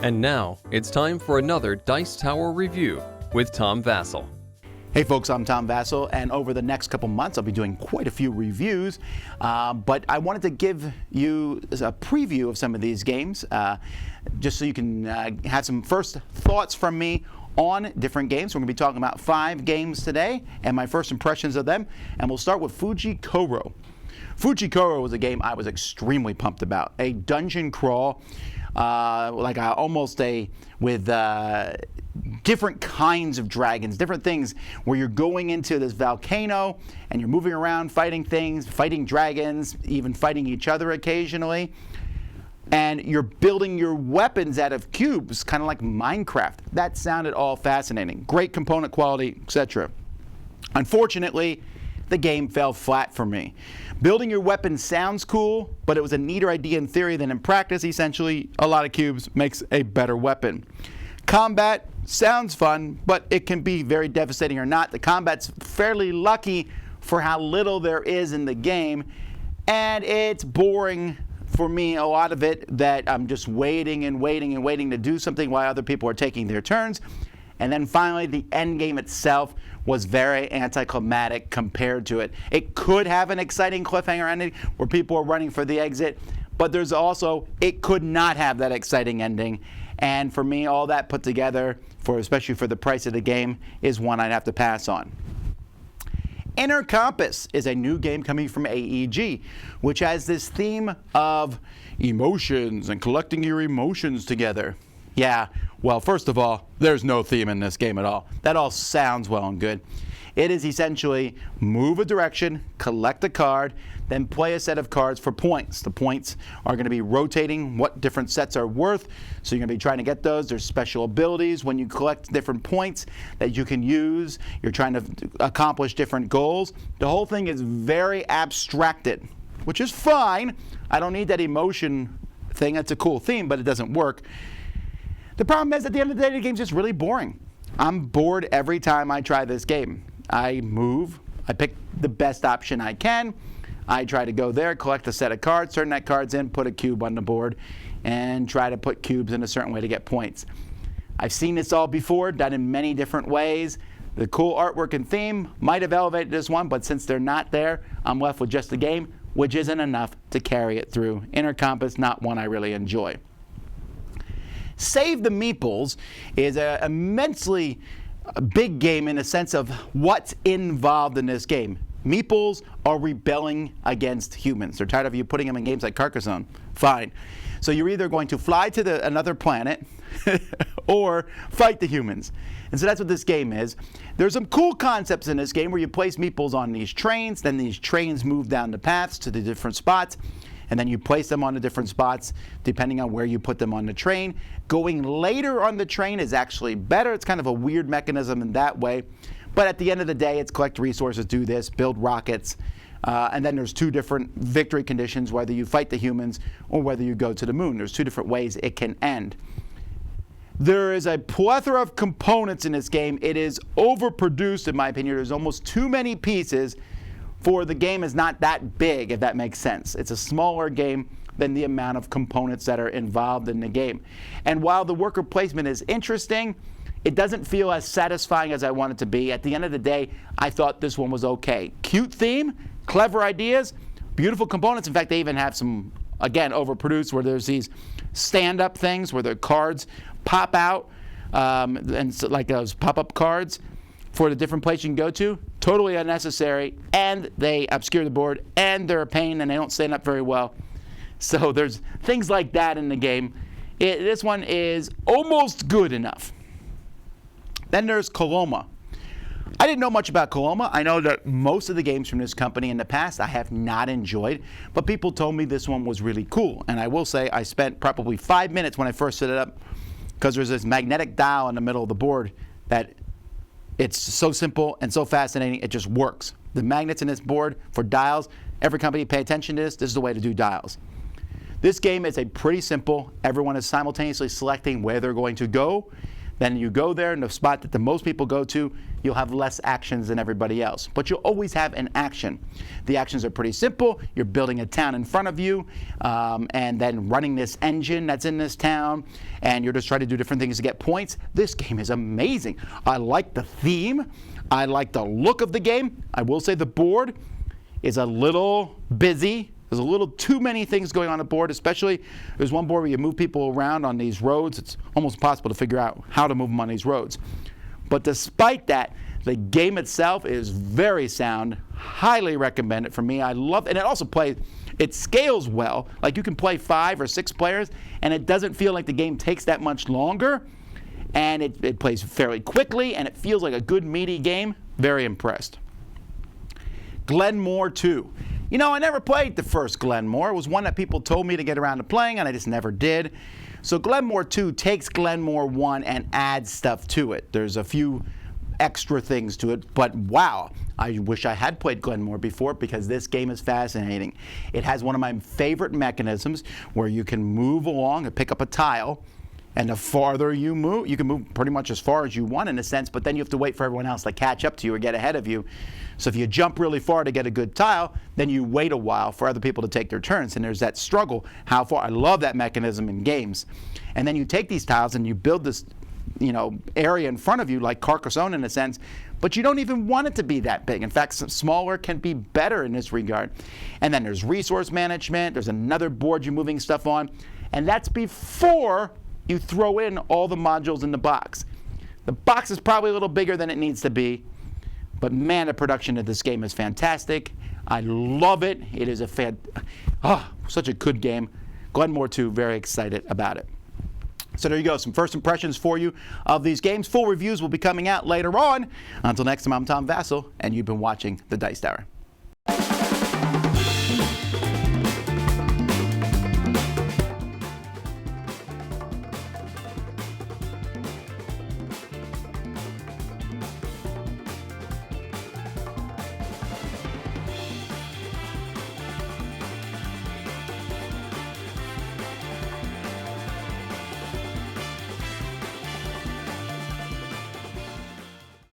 And now, it's time for another Dice Tower review with Tom Vasel. Hey folks, I'm Tom Vasel, and over the next couple months I'll be doing quite a few reviews, but I wanted to give you a preview of some of these games, just so you can have some first thoughts from me on different games. We're going to be talking about 5 games today, and my first impressions of them, and we'll start with Fuji Koro. Fuji Koro was a game I was extremely pumped about. A dungeon crawl, with different kinds of dragons, different things where you're going into this volcano and you're moving around fighting things, fighting dragons, even fighting each other occasionally. And you're building your weapons out of cubes, kind of like Minecraft. That sounded all fascinating. Great component quality, etc. Unfortunately, the game fell flat for me. Building your weapon sounds cool, but it was a neater idea in theory than in practice. Essentially, a lot of cubes makes a better weapon. Combat sounds fun, but it can be very devastating or not. The combat's fairly lucky for how little there is in the game, and it's boring for me, a lot of it, that I'm just waiting and waiting and waiting to do something while other people are taking their turns. And then finally, the end game itself was very anticlimactic compared to it. It could have an exciting cliffhanger ending where people are running for the exit, but there's also, it could not have that exciting ending. And for me, all that put together, especially for the price of the game, is one I'd have to pass on. Inner Compass is a new game coming from AEG, which has this theme of emotions and collecting your emotions together. Yeah, well, first of all, there's no theme in this game at all. That all sounds well and good. It is essentially move a direction, collect a card, then play a set of cards for points. The points are going to be rotating what different sets are worth, so you're going to be trying to get those. There's special abilities when you collect different points that you can use. You're trying to accomplish different goals. The whole thing is very abstracted, which is fine. I don't need that emotion thing. That's a cool theme, but it doesn't work. The problem is, at the end of the day, the game's just really boring. I'm bored every time I try this game. I move, I pick the best option I can, I try to go there, collect a set of cards, turn that cards in, put a cube on the board, and try to put cubes in a certain way to get points. I've seen this all before, done in many different ways. The cool artwork and theme might have elevated this one, but since they're not there, I'm left with just the game, which isn't enough to carry it through. Inner Compass, not one I really enjoy. Save the Meeples is an immensely big game in a sense of what's involved in this game. Meeples are rebelling against humans. They're tired of you putting them in games like Carcassonne. Fine. So you're either going to fly to another planet or fight the humans. And so that's what this game is. There's some cool concepts in this game where you place Meeples on these trains, then these trains move down the paths to the different spots, and then you place them on the different spots depending on where you put them on the train. Going later on the train is actually better. It's kind of a weird mechanism in that way. But at the end of the day, it's collect resources, do this, build rockets, and then there's 2 different victory conditions, whether you fight the humans or whether you go to the moon. There's 2 different ways it can end. There is a plethora of components in this game. It is overproduced, in my opinion. There's almost too many pieces for the game is not that big, if that makes sense. It's a smaller game than the amount of components that are involved in the game. And while the worker placement is interesting, it doesn't feel as satisfying as I want it to be. At the end of the day, I thought this one was okay. Cute theme, clever ideas, beautiful components. In fact, they even have some, again, overproduced, where there's these stand-up things where the cards pop out, and so, like those pop-up cards for the different places you can go to. Totally unnecessary, and they obscure the board, and they're a pain, and they don't stand up very well. So there's things like that in the game. This one is almost good enough. Then there's Coloma. I didn't know much about Coloma. I know that most of the games from this company in the past I have not enjoyed, but people told me this one was really cool. And I will say I spent probably 5 minutes when I first set it up, because there's this magnetic dial in the middle of the board that it's so simple and so fascinating, it just works. The magnets in this board for dials, every company pay attention to this. This is the way to do dials. This game is pretty simple. Everyone is simultaneously selecting where they're going to go. then you go there in the spot that the most people go to, you'll have less actions than everybody else. But you'll always have an action. The actions are pretty simple. You're building a town in front of you, and then running this engine that's in this town, and you're just trying to do different things to get points. This game is amazing. I like the theme. I like the look of the game. I will say the board is a little busy. There's a little too many things going on the board, especially there's one board where you move people around on these roads. It's almost impossible to figure out how to move them on these roads. But despite that, the game itself is very sound, highly recommended for me. I love it, and it also plays, it scales well. Like you can play 5 or 6 players, and it doesn't feel like the game takes that much longer, and it plays fairly quickly, and it feels like a good meaty game. Very impressed. Glen More II. You know, I never played the first Glen More. It was one that people told me to get around to playing, and I just never did. So Glen More II takes Glen More I and adds stuff to it. There's a few extra things to it, but wow, I wish I had played Glen More before, because this game is fascinating. It has one of my favorite mechanisms where you can move along and pick up a tile, and the farther you move, you can move pretty much as far as you want in a sense, but then you have to wait for everyone else to catch up to you or get ahead of you. So if you jump really far to get a good tile, then you wait a while for other people to take their turns, and there's that struggle. How far? I love that mechanism in games. And then you take these tiles and you build this, you know, area in front of you like Carcassonne in a sense, but you don't even want it to be that big. In fact, smaller can be better in this regard. And then there's resource management. There's another board you're moving stuff on, and that's before you throw in all the modules in the box. The box is probably a little bigger than it needs to be, but man, the production of this game is fantastic. I love it. It is such a good game. Glen More II, very excited about it. So there you go, some first impressions for you of these games. Full reviews will be coming out later on. Until next time, I'm Tom Vasel, and you've been watching The Dice Tower.